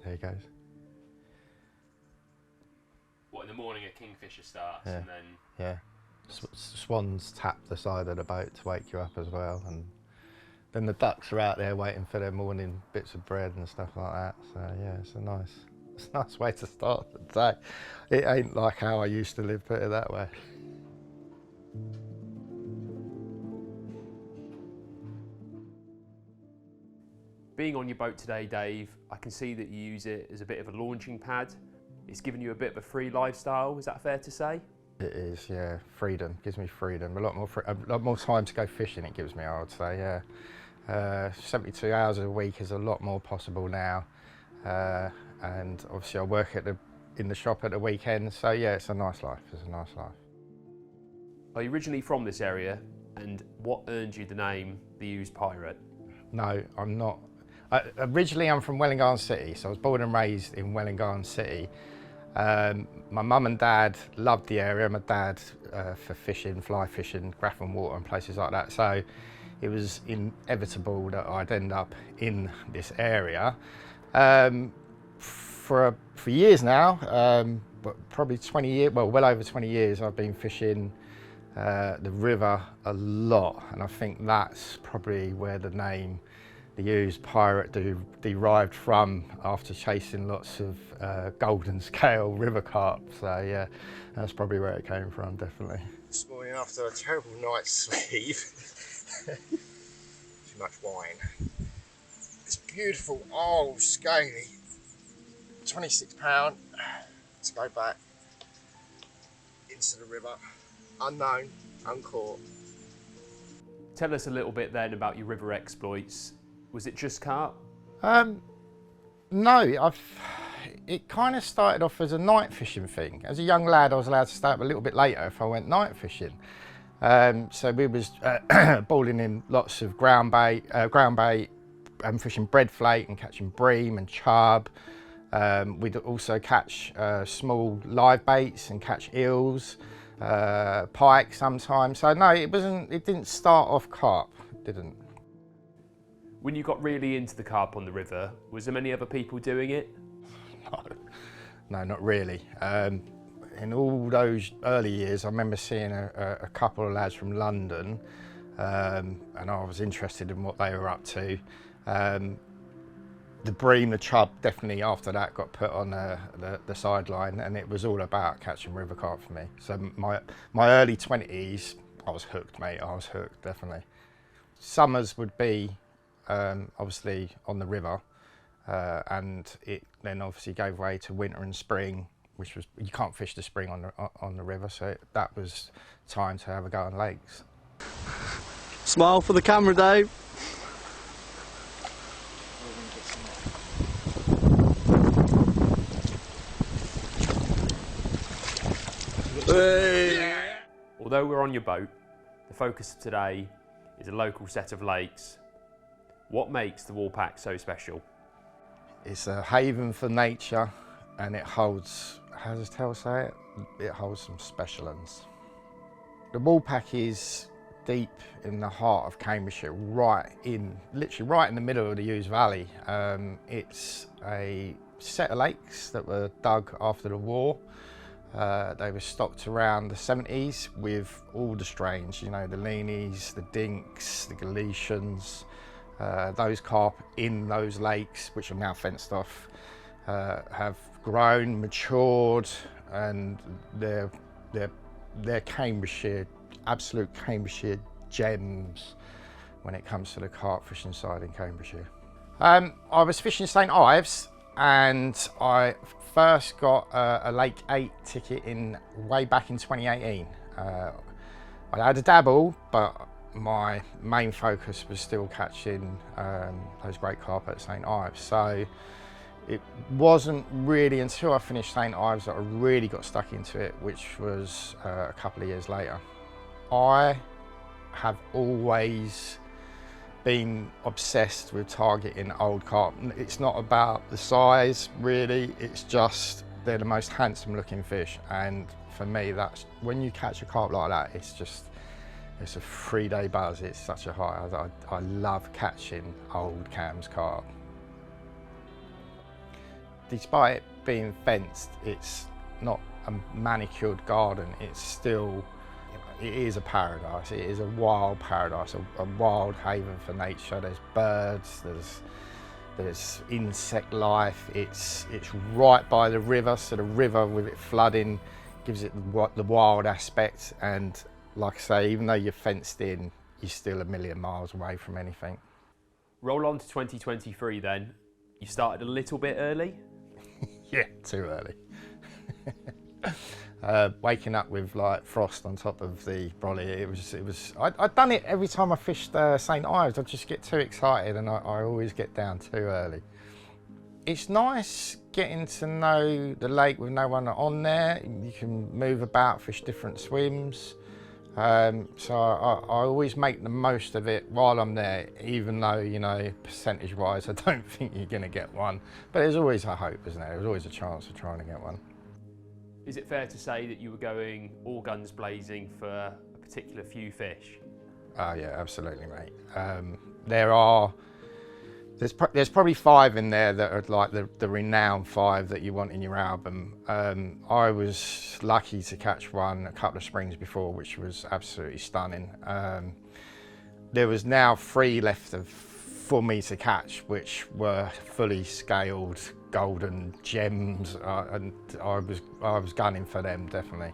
there he goes. What, in the morning a kingfisher starts, Yeah. and then... Yeah. Swans tap the side of the boat to wake you up as well, and then the ducks are out there waiting for their morning bits of bread and stuff like that. So yeah, it's a nice way to start the day. It ain't like how I used to live, put it that way. Being on your boat today, Dave, I can see that you use it as a bit of a launching pad. It's given you a bit of a free lifestyle, is that fair to say? It is, yeah. Freedom, gives me freedom. A lot more time to go fishing it gives me, I would say, yeah. 72 hours a week is a lot more possible now. And obviously I work in the shop at the weekend, so yeah, it's a nice life, Are you originally from this area, and what earned you the name The Used Pirate? No, I'm not. Originally I'm from Welwyn City, so I was born and raised in Welwyn City. My mum and dad loved the area. My dad for fishing, fly fishing, Grafton Water and places like that. So it was inevitable that I'd end up in this area. For years now, but probably 20 years, well over 20 years, I've been fishing the river a lot, and I think that's probably where the name The Used Pirate derived from, after chasing lots of golden scale river carp. So yeah, that's probably where it came from, definitely. This morning after a terrible night's sleep, too much wine. This beautiful old scaly 26 pound to go back into the river, unknown, uncaught. Tell us a little bit then about your river exploits. Was it just carp? No, it kind of started off as a night fishing thing. As a young lad, I was allowed to stay up a little bit later if I went night fishing. So we was balling in lots of ground bait, and fishing breadflake and catching bream and chub. We'd also catch small live baits and catch eels, pike sometimes. So no, it didn't start off carp, it didn't. When you got really into the carp on the river, was there many other people doing it? No, not really. In all those early years, I remember seeing a couple of lads from London, and I was interested in what they were up to. The bream, the chub, definitely after that got put on the sideline, and it was all about catching river carp for me. So my early 20s, I was hooked, mate. I was hooked, definitely. Summers would be obviously on the river, and it then obviously gave way to winter and spring, which was, you can't fish the spring on the river, so that was time to have a go on lakes. Smile for the camera, Dave. Hey. Although we're on your boat, the focus of today is a local set of lakes. What makes the Woolpack so special? It's a haven for nature, and it holds, how does Tel say it? It holds some special ones. The Woolpack is deep in the heart of Cambridgeshire, literally right in the middle of the Ouse Valley. It's a set of lakes that were dug after the war. They were stocked around the 70s with all the strains, you know, the leanies, the dinks, the Galicians. Those carp in those lakes, which are now fenced off, have grown, matured, and they're Cambridgeshire, absolute Cambridgeshire gems when it comes to the carp fishing side in Cambridgeshire. I was fishing St Ives, and I first got a Lake 8 ticket way back in 2018. I had a dabble, but my main focus was still catching those great carp at St Ives. So it wasn't really until I finished St Ives that I really got stuck into it, which was a couple of years later. I have always been obsessed with targeting old carp. It's not about the size really, it's just they're the most handsome looking fish, and for me that's when you catch a carp like that, it's a 3-day buzz. It's such a high. I love catching old Cam's carp. despite it being fenced, it's not a manicured garden. It's still, it is a paradise. It is a wild paradise, a wild haven for nature. There's birds, there's insect life. It's right by the river, so the river with it flooding gives it the wild aspect. And like I say, even though you're fenced in, you're still a million miles away from anything. Roll on to 2023 then. You started a little bit early. Yeah, too early. Waking up with like frost on top of the brolly, I'd done it every time I fished St. Ives. I'd just get too excited and I always get down too early. It's nice getting to know the lake with no one on there. You can move about, fish different swims. So I always make the most of it while I'm there, even though, you know, percentage wise, I don't think you're going to get one. But there's always a hope, isn't there? There's always a chance of trying to get one. Is it fair to say that you were going all guns blazing for a particular few fish? Oh yeah, absolutely, mate. There's probably 5 in there that are like the renowned 5 that you want in your album. I was lucky to catch one a couple of springs before, which was absolutely stunning. There was now 3 left for me to catch, which were fully scaled golden gems, and I was gunning for them, definitely.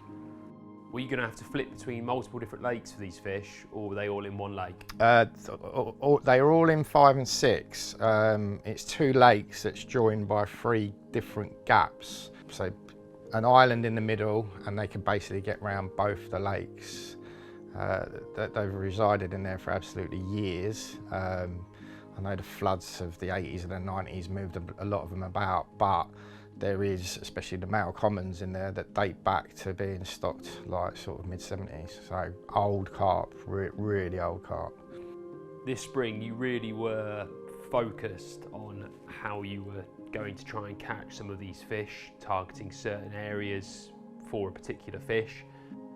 Were you going to have to flip between multiple different lakes for these fish, or were they all in one lake? They are all in 5 and 6. It's 2 lakes that's joined by 3 different gaps. So an island in the middle, and they can basically get around both the lakes. They've resided in there for absolutely years. I know the floods of the 80s and the 90s moved a lot of them about, but there is, especially the male commons in there, that date back to being stocked like sort of mid-70s. So old carp, really old carp. This spring you really were focused on how you were going to try and catch some of these fish, targeting certain areas for a particular fish.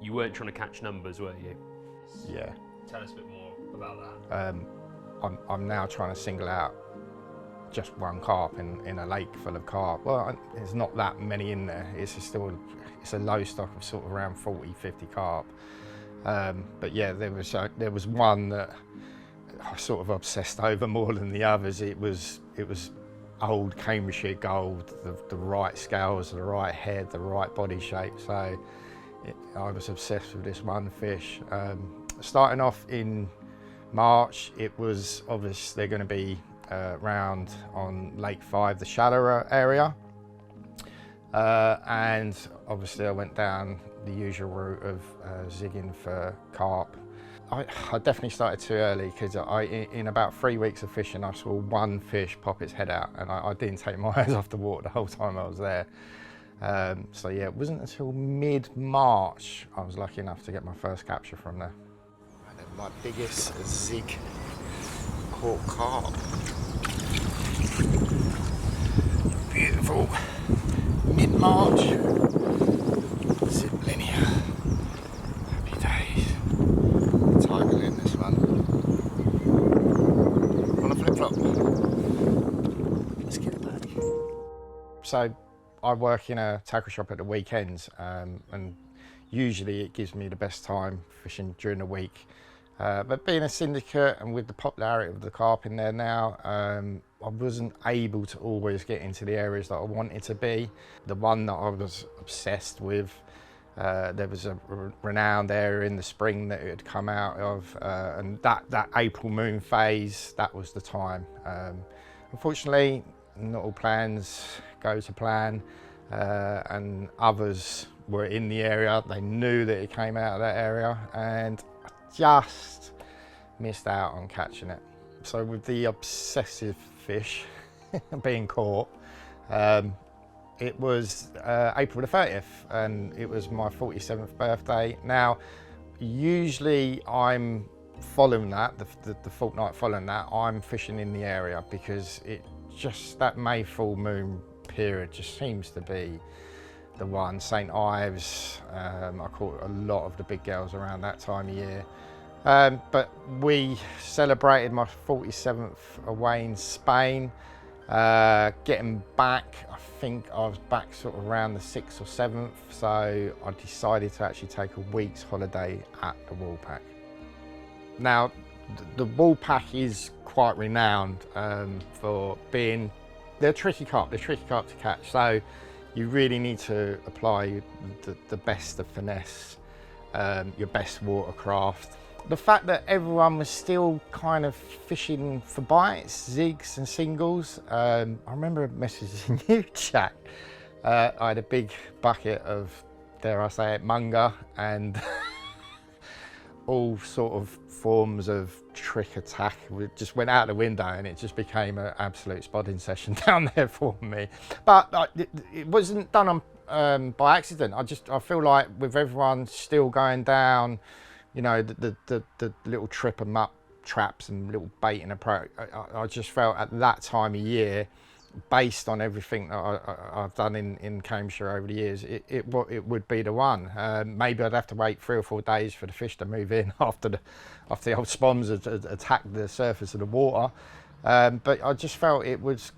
You weren't trying to catch numbers, were you? Yeah. Tell us a bit more about that. I'm now trying to single out just one carp in a lake full of carp. Well, there's not that many in there. It's a low stock of sort of around 40, 50 carp. But yeah, there was one that I sort of obsessed over more than the others. It was old Cambridgeshire gold, the right scales, the right head, the right body shape. So I was obsessed with this one fish. Starting off in March, it was obviously going to be round on Lake 5, the shallower area. And obviously I went down the usual route of zigging for carp. I definitely started too early because in about 3 weeks of fishing, I saw one fish pop its head out, and I didn't take my eyes off the water the whole time I was there. So yeah, it wasn't until mid-March I was lucky enough to get my first capture from there. And then my biggest zig caught carp. Beautiful. Mid-March. Zip linear. Happy days. Tiger in this one. On a flip-flop. Let's get it back. So I work in a tackle shop at the weekends, and usually it gives me the best time fishing during the week. But being a syndicate and with the popularity of the carp in there now, I wasn't able to always get into the areas that I wanted to be. The one that I was obsessed with, there was a renowned area in the spring that it had come out of, and that April moon phase, that was the time. Unfortunately, not all plans go to plan, and others were in the area. They knew that it came out of that area, and I just missed out on catching it. So with the obsessive fish being caught, it was April the 30th, and it was my 47th birthday. Now, usually I'm following that, the fortnight following that, I'm fishing in the area because that May full moon period just seems to be the one. St. Ives, I caught a lot of the big girls around that time of year. But we celebrated my 47th away in Spain, Getting back, I think I was back sort of around the 6th or 7th, so I decided to actually take a week's holiday at the Woolpack. Now, the Woolpack is quite renowned for being, they're tricky carp to catch, so you really need to apply the best of finesse, your best watercraft. The fact that everyone was still kind of fishing for bites, zigs and singles. I remember messaging you, Jack. I had a big bucket of, dare I say it, munger, and all sort of forms of trick attack just went out the window, and it just became an absolute spotting session down there for me. But it wasn't done on by accident. I feel like with everyone still going down, you know, the little trip and muck traps and little bait and approach, I just felt at that time of year, based on everything that I've done in Cambridgeshire over the years, it would be the one. Maybe I'd have to wait 3 or 4 days for the fish to move in after the old spoms had attacked the surface of the water. But I just felt I was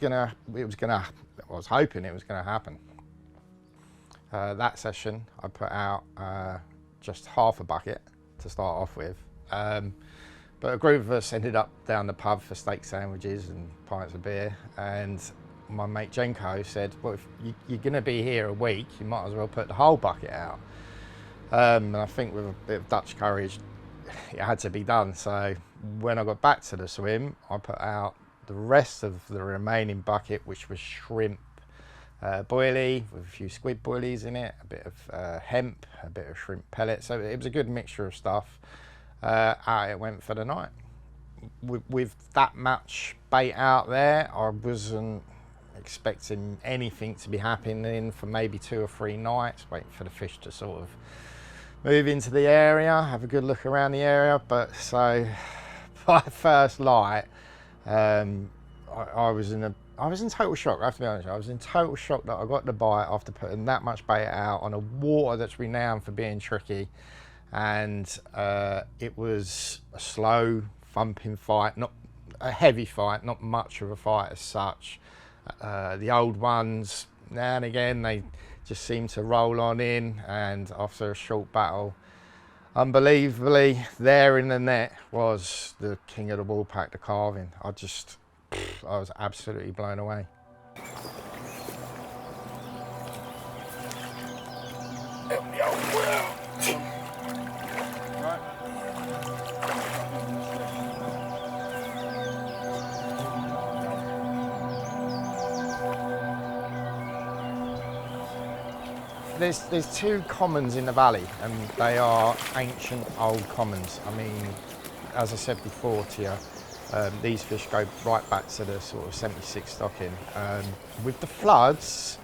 hoping it was gonna happen. That session, I put out just half a bucket to start off with. But a group of us ended up down the pub for steak sandwiches and pints of beer, and my mate Jenko said, well, if you're going to be here a week, you might as well put the whole bucket out. And I think with a bit of Dutch courage, it had to be done. So when I got back to the swim, I put out the rest of the remaining bucket, which was shrimp boilie with a few squid boilies in it, a bit of hemp, a bit of shrimp pellets. So it was a good mixture of stuff. Out it went for the night. With that much bait out there, I wasn't expecting anything to be happening for maybe 2 or 3 nights, waiting for the fish to sort of move into the area, have a good look around the area. But so by first light, I was in total shock. I have to be honest, I was in total shock that I got the bite after putting that much bait out on a water that's renowned for being tricky. And it was a slow thumping fight, not a heavy fight, not much of a fight as such. The old ones, now and again, they just seem to roll on in, and after a short battle, unbelievably, there in the net was the king of the Woolpack, the carving. I was absolutely blown away. There's 2 commons in the valley, and they are ancient old commons. I mean, as I said before to you, these fish go right back to the sort of 76 stocking. With the floods,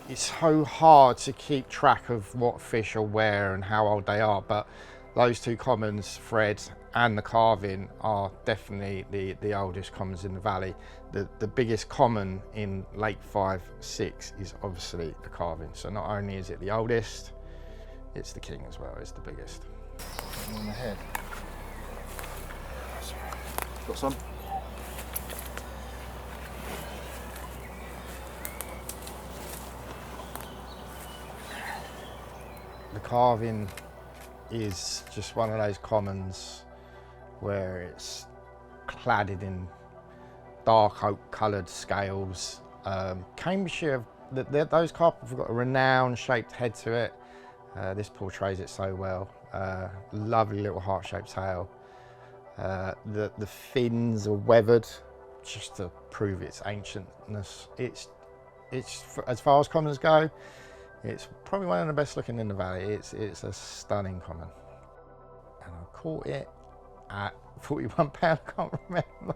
it's so hard to keep track of what fish are where and how old they are, but those 2 commons, Fred and the carving, are definitely the oldest commons in the valley. The biggest common in Lake 5-6 is obviously the carving. So not only is it the oldest, it's the king as well, it's the biggest. On the head. Got some? The carving is just one of those commons where it's cladded in dark oak coloured scales. Cambridgeshire, those carp have got a renowned shaped head to it. This portrays it so well. Lovely little heart-shaped tail. The fins are weathered just to prove its ancientness. It's as far as commons go, it's probably one of the best looking in the valley. It's a stunning common. And I caught it at 41 pound, I can't remember.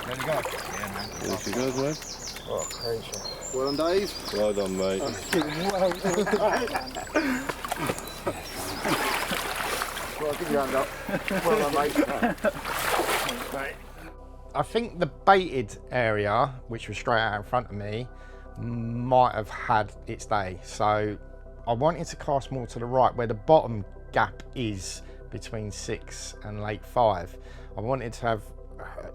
There you go. Yeah, man. There she goes, mate. What a creature. Well done, Dave. Well done, mate. Well give your hand up. Well done, mate. I think the baited area, which was straight out in front of me, might have had its day. So I wanted to cast more to the right, where the bottom gap is between 6 and lake 5. I wanted to have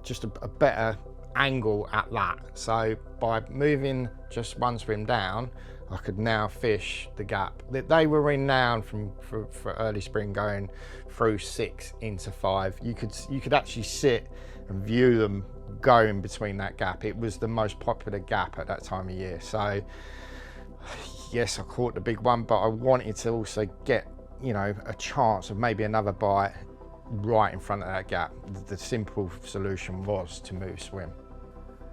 just a better angle at that. So by moving just one swim down, I could now fish the gap that they were renowned for early spring, going through 6 into 5. You could actually sit and view them going between that gap. It was the most popular gap at that time of year. So yes, I caught the big one, but I wanted to also get, you know, a chance of maybe another bite right in front of that gap. The simple solution was to move swim.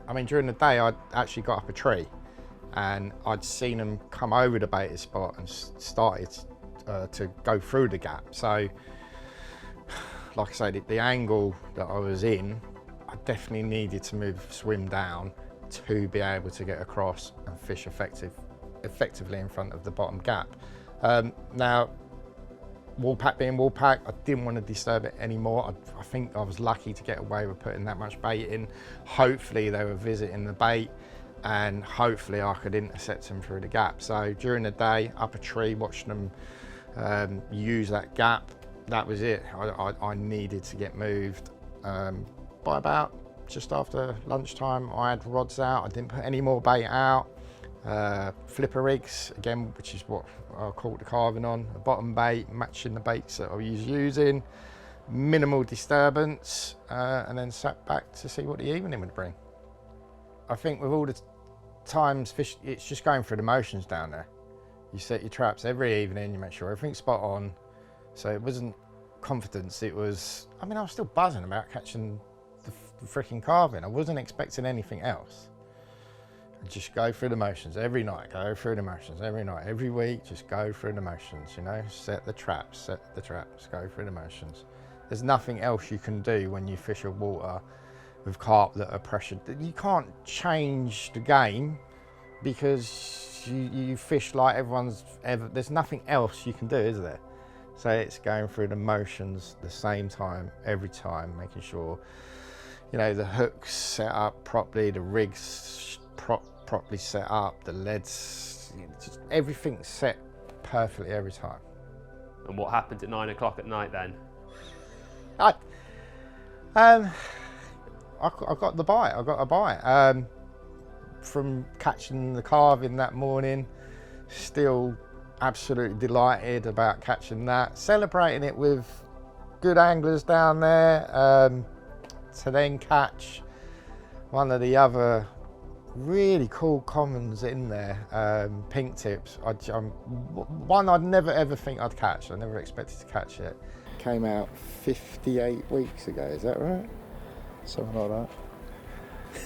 I mean, during the day, I'd actually got up a tree and I'd seen them come over the baited spot and started to go through the gap. So, like I said, the angle that I was in, I definitely needed to move swim down to be able to get across and fish effectively in front of the bottom gap. Now, Woolpack being Woolpack, I didn't want to disturb it anymore. I think I was lucky to get away with putting that much bait in. Hopefully they were visiting the bait and hopefully I could intercept them through the gap. So during the day, up a tree, watching them use that gap, that was it. I needed to get moved. By about just after lunchtime, I had rods out. I didn't put any more bait out. Flipper rigs, again, which is what I caught the carving on, a bottom bait, matching the baits that I was using, minimal disturbance, and then sat back to see what the evening would bring. I think with all the times fish, it's just going through the motions down there. You set your traps every evening, you make sure everything's spot on. So it wasn't confidence, it was, I mean, I was still buzzing about catching the freaking carving. I wasn't expecting anything else. Just go through the motions every night, go through the motions every night, every week, just go through the motions, you know, set the traps, go through the motions. There's nothing else you can do when you fish a water with carp that are pressured. You can't change the game because you fish like everyone's ever, there's nothing else you can do, is there? So it's going through the motions the same time, every time, making sure, you know, the hooks set up properly, the rigs properly set up, the leads, just everything's set perfectly every time. And what happened at 9 o'clock at night then? I got the bite. I got a bite from catching the carving that morning. Still absolutely delighted about catching that, celebrating it with good anglers down there, to then catch one of the other really cool commons in there, pink tips. One I'd never ever think I'd catch. I never expected to catch it. Came out 58 weeks ago, is that right? Something like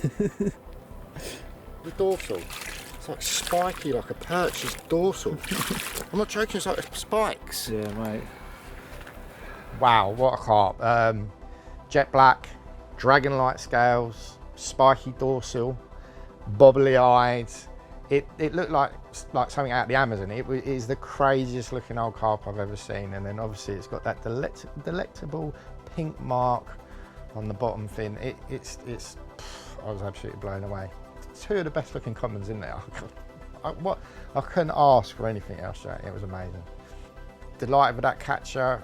that. The dorsal, it's like spiky, like a perch's dorsal. I'm not joking, it's like spikes. Yeah, mate. Wow, what a carp. Jet black, dragon-like scales, spiky dorsal, bobbly eyed. It looked like something out of the Amazon. It is the craziest looking old carp I've ever seen. And then obviously it's got that delectable pink mark on the bottom fin. I was absolutely blown away. Two of the best looking commons in there. I couldn't ask for anything else, Jack. It was amazing. Delighted with that catcher.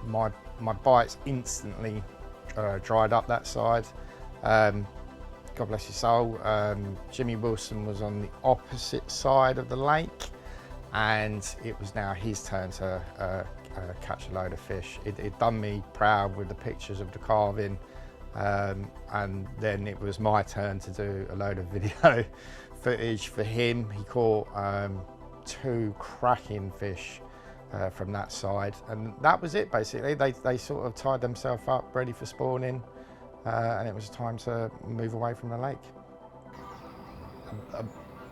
My bites instantly dried up that side. God bless his soul. Jimmy Wilson was on the opposite side of the lake, and it was now his turn to catch a load of fish. It done me proud with the pictures of the carving, and then it was my turn to do a load of video footage for him. He caught 2 cracking fish from that side, and that was it basically. They sort of tied themselves up ready for spawning, and it was time to move away from the lake.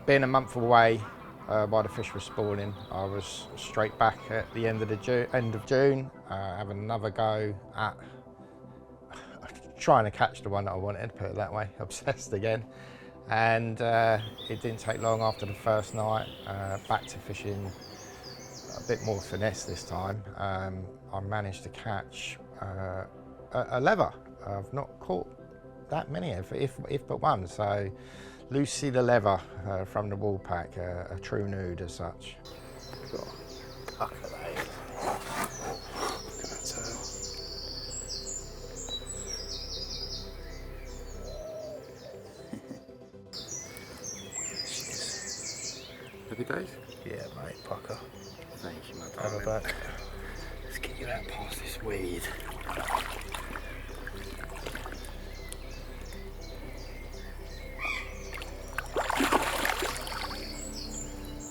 Being a month away while the fish were spawning, I was straight back at the end of June, having another go at trying to catch the one that I wanted, put it that way, obsessed again. And it didn't take long after the first night, back to fishing a bit more finesse this time. I managed to catch a lever. I've not caught that many, if but one. So Lucy the lever from the Woolpack, a true nude as such. Look at that. Happy days? Yeah, mate, Pucker. Thank you, my Over darling. back. Let's get you out past this weed.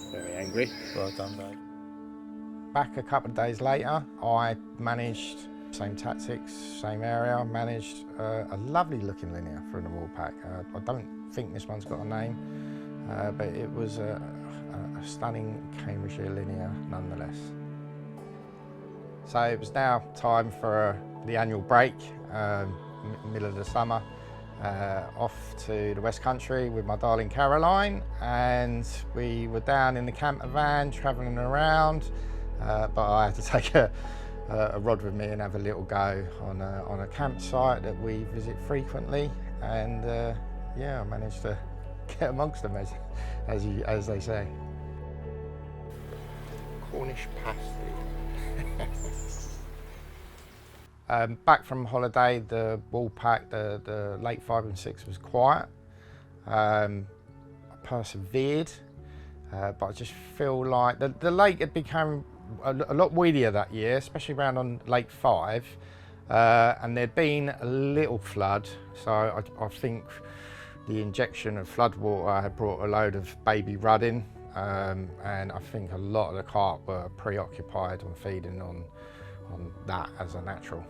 Very angry. Well done, mate. Back a couple of days later, I managed, same tactics, same area, managed a lovely looking linear from the Woolpack. I don't think this one's got a name, but it was a stunning Cambridgeshire linear nonetheless. So it was now time for the annual break, middle of the summer. Off to the West Country with my darling Caroline, and we were down in the camper van travelling around, but I had to take a rod with me and have a little go on a campsite that we visit frequently, and yeah, I managed to get amongst them as they say. Cornish pasty. Back from holiday, the Woolpack, the lake 5 and 6 was quiet. I persevered, but I just feel like the lake had become a lot weedier that year, especially around on lake 5, and there'd been a little flood, so I think the injection of flood water had brought a load of baby rudd in, and I think a lot of the carp were preoccupied on feeding on that as a natural.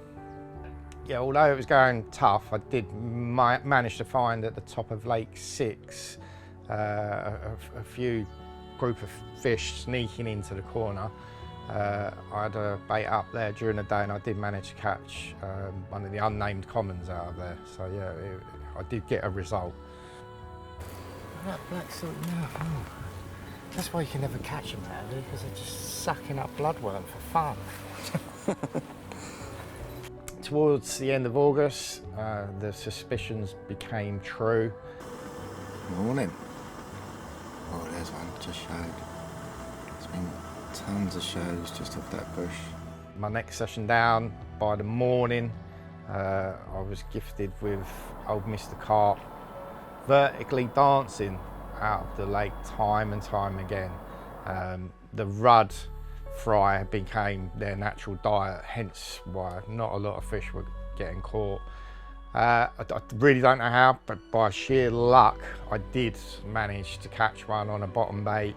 Yeah, although it was going tough, I did manage to find at the top of Lake 6 a few group of fish sneaking into the corner. I had a bait up there during the day, and I did manage to catch one of the unnamed commons out of there. So yeah, I did get a result. That black silk mouth, oh. That's why you can never catch them out there, because they're just sucking up bloodworm for fun. Towards the end of August, the suspicions became true. Morning. Oh, there's one just showed. There's been tons of shows just off that bush. My next session down, by the morning, I was gifted with old Mr. Carp vertically dancing out of the lake time and time again. The rudd fry became their natural diet, hence why not a lot of fish were getting caught. I really don't know how, but by sheer luck, I did manage to catch one on a bottom bait.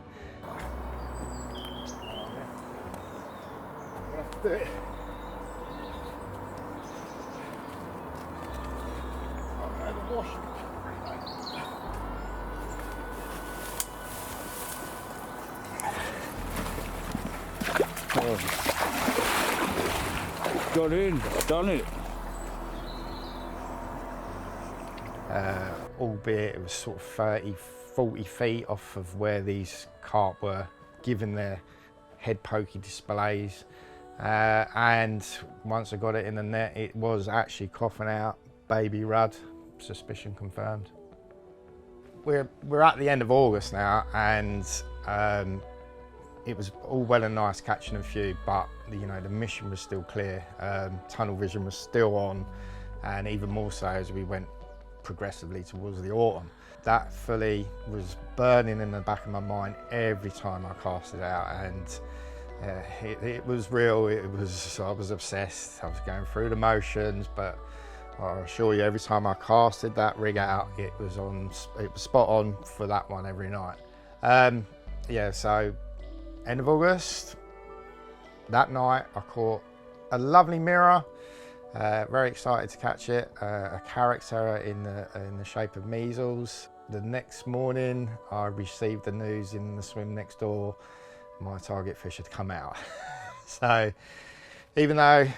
Got in, done it. Albeit it was sort of 30, 40 feet off of where these carp were given their head pokey displays. And once I got it in the net, it was actually coughing out baby rudd, suspicion confirmed. We're at the end of August now, and it was all well and nice catching a few, but you know, the mission was still clear. Tunnel vision was still on, and even more so as we went progressively towards the autumn. That fully was burning in the back of my mind every time I cast it out, and it was real. I was obsessed. I was going through the motions, but I assure you, every time I casted that rig out, it was spot on for that one every night. Yeah, so end of August, that night I caught a lovely mirror. Very excited to catch it. A character in the shape of measles. The next morning, I received the news in the swim next door, my target fish had come out. So, even though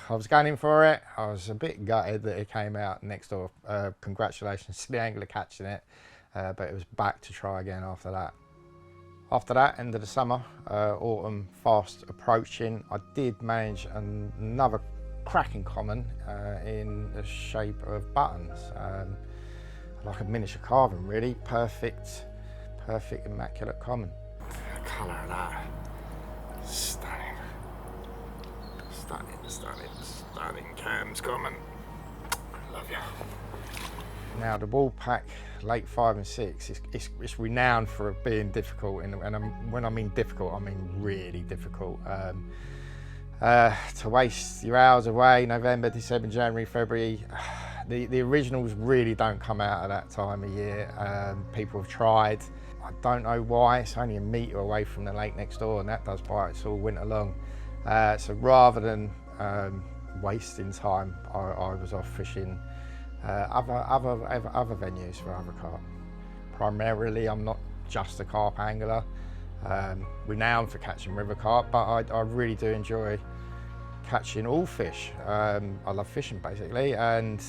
I was going in for it, I was a bit gutted that it came out next door. Congratulations to the angler catching it, but it was back to try again after that. After that, end of the summer, autumn fast approaching, I did manage another cracking common in the shape of buttons. Like a miniature carving, really. Perfect, immaculate common. The colour of that. Stunning. Stunning Cam's common. Love you. Now the Woolpack Lake 5 and 6, it's renowned for being difficult, and when I mean difficult, I mean really difficult. To waste your hours away, November, December, January, February, the originals really don't come out at that time of year. People have tried. I don't know why. It's only a metre away from the lake next door, and that does bite us all winter long. So rather than wasting time, I was off fishing other venues for other carp. Primarily, I'm not just a carp angler, renowned for catching river carp, but I really do enjoy catching all fish. I love fishing basically, and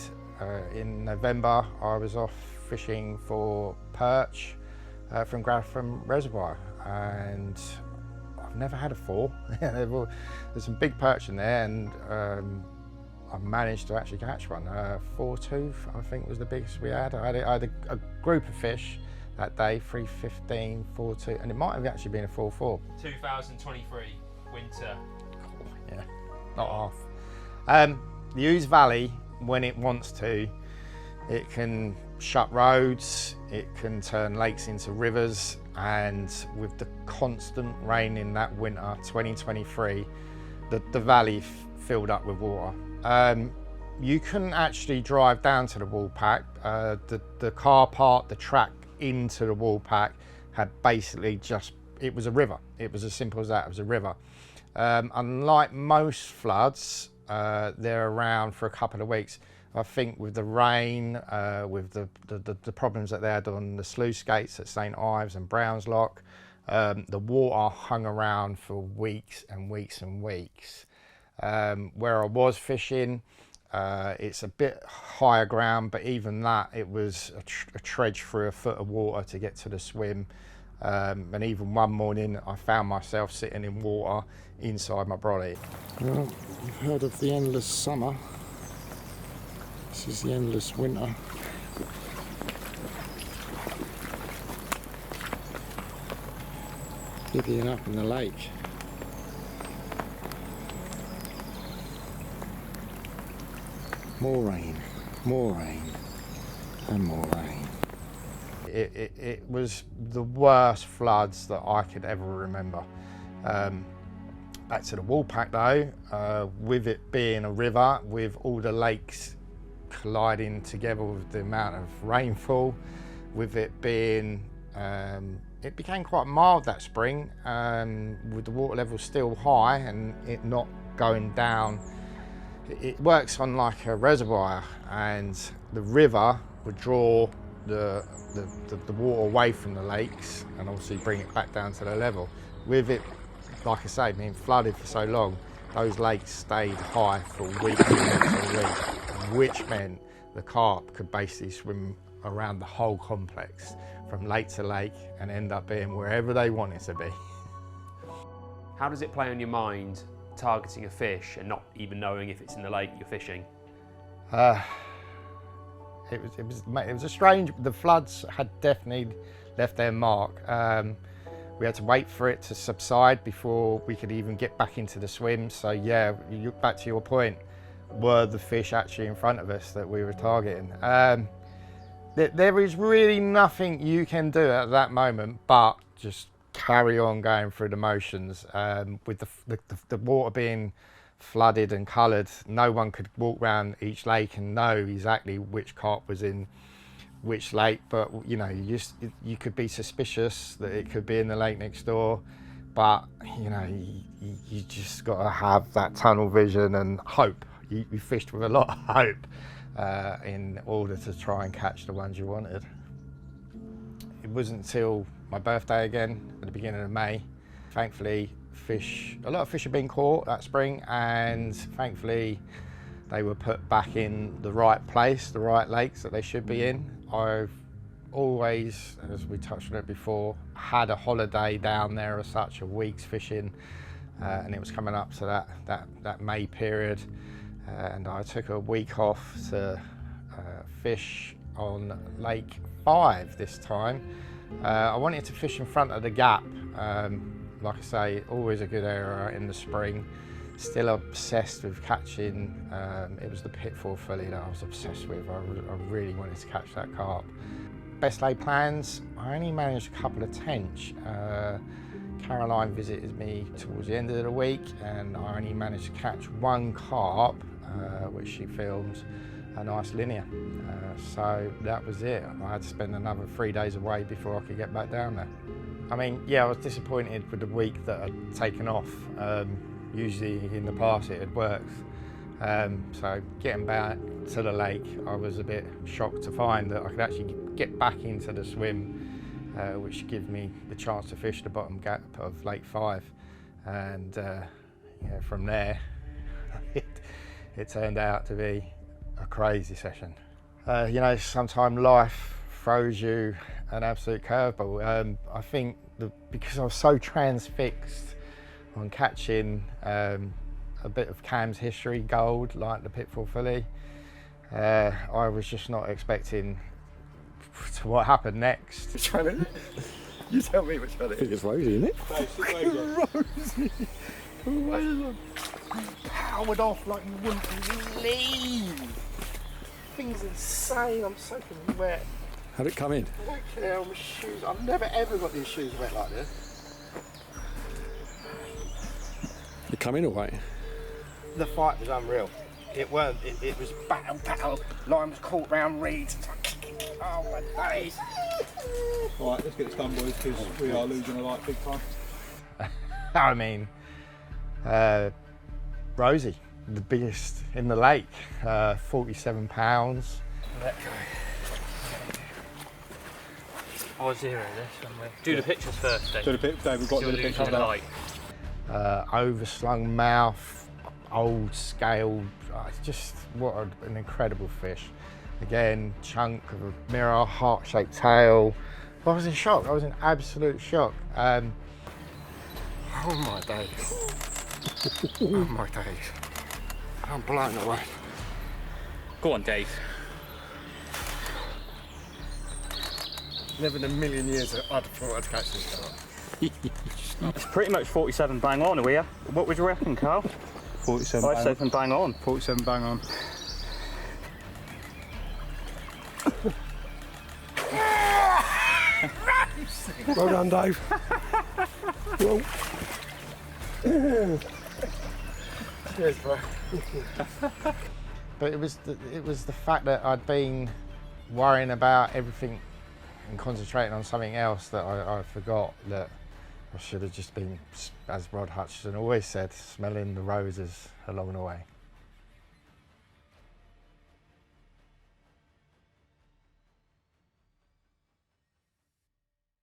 in November I was off fishing for perch from Graffham Reservoir, and I've never had a fall. There's some big perch in there, and I managed to actually catch one. 4.2, I think, was the biggest we had. I had a group of fish that day, 3.15, 4.2, and it might have actually been a 4.4. 2023 winter. Yeah, not half. The Ouse Valley, when it wants to, it can shut roads, it can turn lakes into rivers, and with the constant rain in that winter, 2023, the valley filled up with water. You couldn't actually drive down to the Woolpack. The car park, the track into the Woolpack had basically it was a river. It was as simple as that, it was a river. Unlike most floods, they're around for a couple of weeks. I think with the rain, with the problems that they had on the sluice gates at St Ives and Browns Lock, the water hung around for weeks and weeks and weeks. Where I was fishing, it's a bit higher ground, but even that, it was a trudge through a foot of water to get to the swim. And even one morning I found myself sitting in water inside my brolly. Well, you've heard of the endless summer. This is the endless winter. Divvying up in the lake. More rain, and more rain. It was the worst floods that I could ever remember. Back to the Woolpack though, with it being a river, with all the lakes colliding together with the amount of rainfall, with it being, it became quite mild that spring, with the water level still high and it not going down. It works on like a reservoir, and the river would draw the water away from the lakes and obviously bring it back down to the level. With it, like I say, being flooded for so long, those lakes stayed high for weeks and weeks, which meant the carp could basically swim around the whole complex from lake to lake and end up being wherever they wanted to be. How does it play on your mind targeting a fish and not even knowing if it's in the lake you're fishing? It was a strange. The floods had definitely left their mark. We had to wait for it to subside before we could even get back into the swim. So yeah, back to your point, were the fish actually in front of us that we were targeting? There is really nothing you can do at that moment but just carry on going through the motions. With the water being flooded and coloured, no one could walk around each lake and know exactly which carp was in which lake, but you know, you could be suspicious that it could be in the lake next door, but you know, you just got to have that tunnel vision and hope. You fished with a lot of hope in order to try and catch the ones you wanted. It wasn't until my birthday again at the beginning of May. Thankfully, a lot of fish have been caught that spring, and thankfully they were put back in the right place, the right lakes that they should be in. I've always, as we touched on it before, had a holiday down there as such, a week's fishing, and it was coming up to that May period, and I took a week off to fish on Lake 5 this time. I wanted to fish in front of the gap. Like I say, always a good area in the spring. Still obsessed with catching. It was the pitfall filly that I was obsessed with. I really wanted to catch that carp. Best laid plans, I only managed a couple of tench. Caroline visited me towards the end of the week and I only managed to catch one carp, which she filmed a nice linear. So that was it. I had to spend another 3 days away before I could get back down there. I mean, yeah, I was disappointed with the week that I'd taken off. Usually in the past it had worked. So getting back to the lake, I was a bit shocked to find that I could actually get back into the swim, which gave me the chance to fish the bottom gap of Lake 5. And yeah, from there, it turned out to be a crazy session. You know, sometimes life throws you an absolute curveball. I think because I was so transfixed on catching a bit of Cam's history gold, like the Pitfall filly, I was just not expecting to what happened next. Which one is it? You tell me which one it is. I think it's Rosie, isn't it? Rosie! Powered off like you wouldn't believe. Thing's insane, I'm soaking wet. How'd it come in? Look at my shoes. I've never ever got these shoes wet like this. It come in away. The fight was unreal. It was battle. Line was caught round reeds. Oh my days. Alright, let's get this done, boys, because we are losing a light big time. I mean, Rosie, the biggest in the lake, 47 pounds. Let go. I'll zero this one. Do the pictures first, Dave. Do the picture, Dave, we've got to do the pictures now. Overslung mouth, old scale, just what an incredible fish. Again, chunk of a mirror, heart-shaped tail. I was in shock, I was in absolute shock. Oh my days. Oh my days. I'm blown away. Go on, Dave. Never in a million years I'd thought I'd catch this carp. It's pretty much 47 bang on, are we? What would you reckon, Carl? 47 47 bang on. 47 bang on. Well done, Dave. Well. Cheers, bro. But it was the fact that I'd been worrying about everything and concentrating on something else that I forgot that I should have just been, as Rod Hutchison always said, smelling the roses along the way.